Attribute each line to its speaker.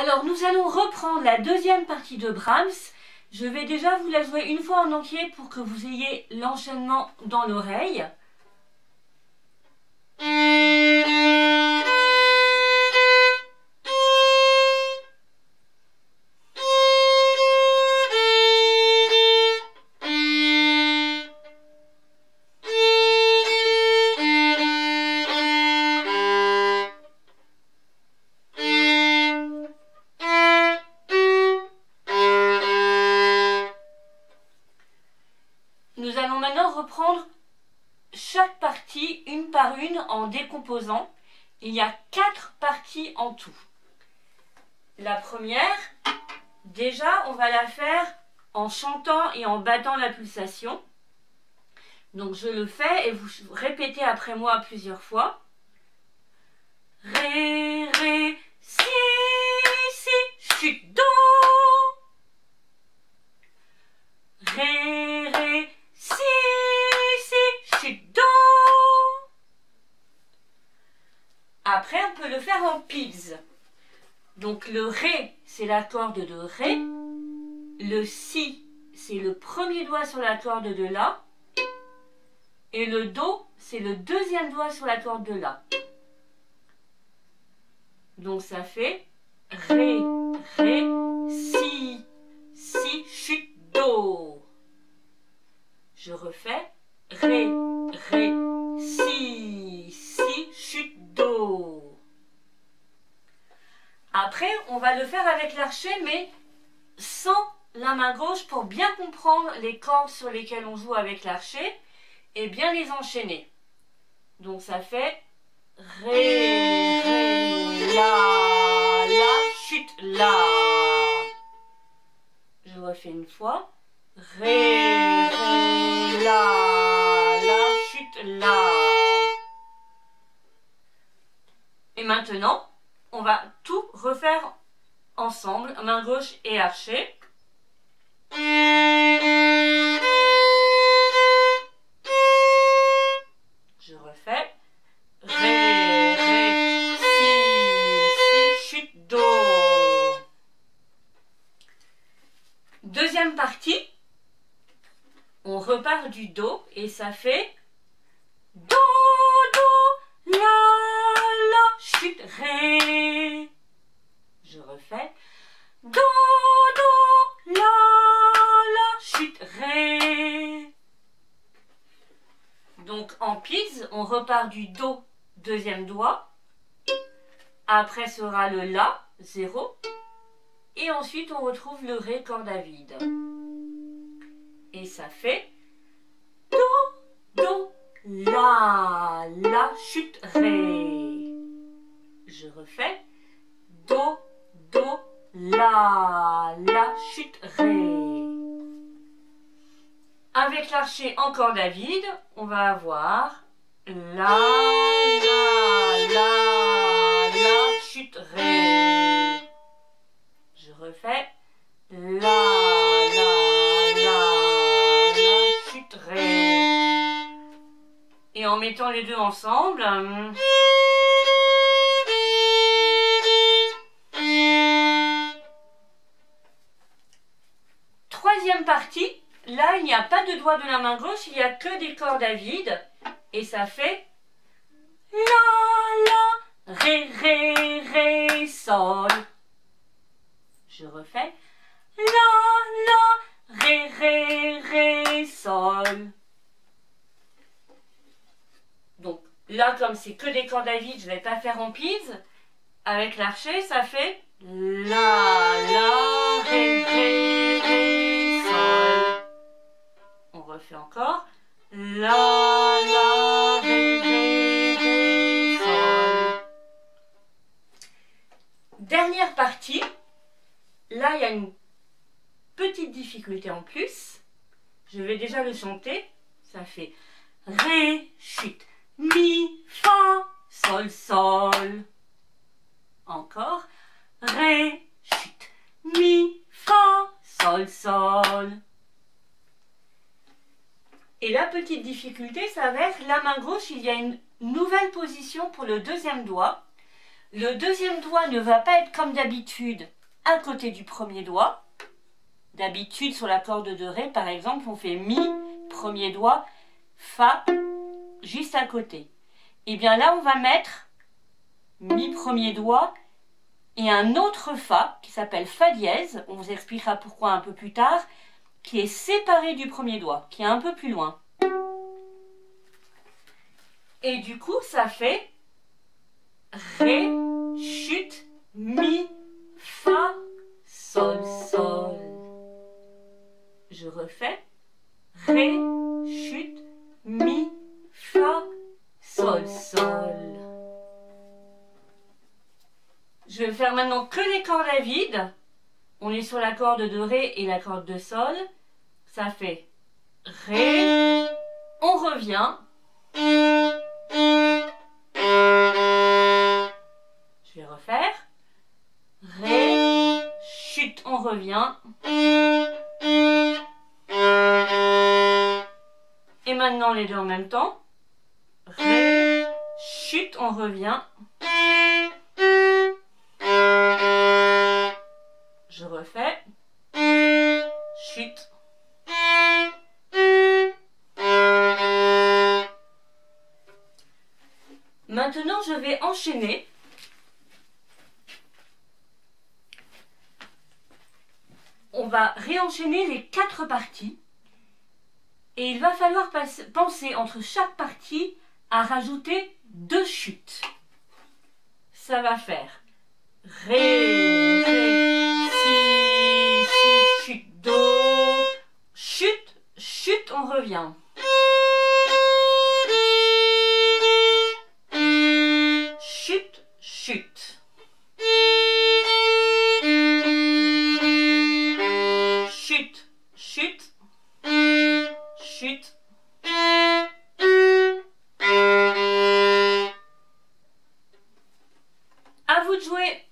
Speaker 1: Alors, nous allons reprendre la deuxième partie de Brahms. Je vais déjà vous la jouer une fois en entier pour que vous ayez l'enchaînement dans l'oreille. Nous allons maintenant reprendre chaque partie une par une en décomposant. Il y a 4 parties en tout. La première, déjà, on va la faire en chantant et en battant la pulsation. Donc je le fais et vous répétez après moi plusieurs fois. Ré, ré, si, chut, do. Ré, ré, si, chut, do. Après, on peut le faire en pils. Donc le ré, c'est la corde de ré. Le si, c'est le premier doigt sur la corde de la. Et le do, c'est le deuxième doigt sur la corde de la. Donc ça fait ré, ré, si, chut, do. Je refais ré, ré, si, chut, do. Après, on va le faire avec l'archet, mais sans la main gauche pour bien comprendre les cordes sur lesquelles on joue avec l'archet et bien les enchaîner. Donc ça fait ré, ré, la, chut, la. Je refais une fois. Ré, ré, la, chut, la. Et maintenant, on va tout refaire ensemble, main gauche et archet. Je refais. Ré, ré, si, chut, do. Deuxième partie. On repart du do et ça fait do, do, la, chut, ré. Je refais do, do, la, chut, ré. Donc en pils, on repart du do, deuxième doigt. Après sera le la, 0. Et ensuite on retrouve le ré, corde à vide. Et ça fait do, do, la, chut, ré. Je refais do, do, la, chut, ré. Avec l'archet en corde à vide, on va avoir la, chut, ré. Je refais la, chut, ré. Et en mettant les deux ensemble, troisième partie. Là, il n'y a pas de doigt de la main gauche, il n'y a que des cordes à vide. Et ça fait la, ré, ré, ré, sol. Je refais la, ré, ré, ré, sol. Donc là, comme c'est que des cordes à vide, je ne vais pas faire en pils. Avec l'archet, ça fait la, ré, ré, ré, sol. On refait encore la, ré, ré, ré, sol. Dernière partie. Là, il y a une petite difficulté en plus. Je vais déjà le chanter. Ça fait ré, chut, mi, fa, sol, sol. Encore ré, chut, mi, fa, sol, sol. Et la petite difficulté, ça va être la main gauche, il y a une nouvelle position pour le deuxième doigt. Le deuxième doigt ne va pas être comme d'habitude à côté du premier doigt. D'habitude, sur la corde de Ré, par exemple, on fait Mi, premier doigt, Fa, juste à côté. Et bien là, on va mettre Mi, premier doigt, et un autre Fa, qui s'appelle Fa dièse, on vous expliquera pourquoi un peu plus tard, qui est séparé du premier doigt, qui est un peu plus loin. Et du coup, ça fait Ré, chute, Mi, Fa, Sol, Sol. Je refais. Ré, chute, Mi, Fa, Sol, Sol. Je vais faire maintenant que les cordes à vide. On est sur la corde de Ré et la corde de Sol. Ça fait Ré. On revient. Je vais refaire. Ré, chute, on revient. Et maintenant les deux en même temps. Ré, chute, on revient. Je refais. Chute. Maintenant, je vais enchaîner. On va réenchaîner les 4 parties. Et il va falloir penser entre chaque partie à rajouter 2 chutes. Ça va faire Ré, Ré, Si, Si, chute, Do, chute, chute, on revient. Chute, chute. Chute, chute. Chute. À vous de jouer.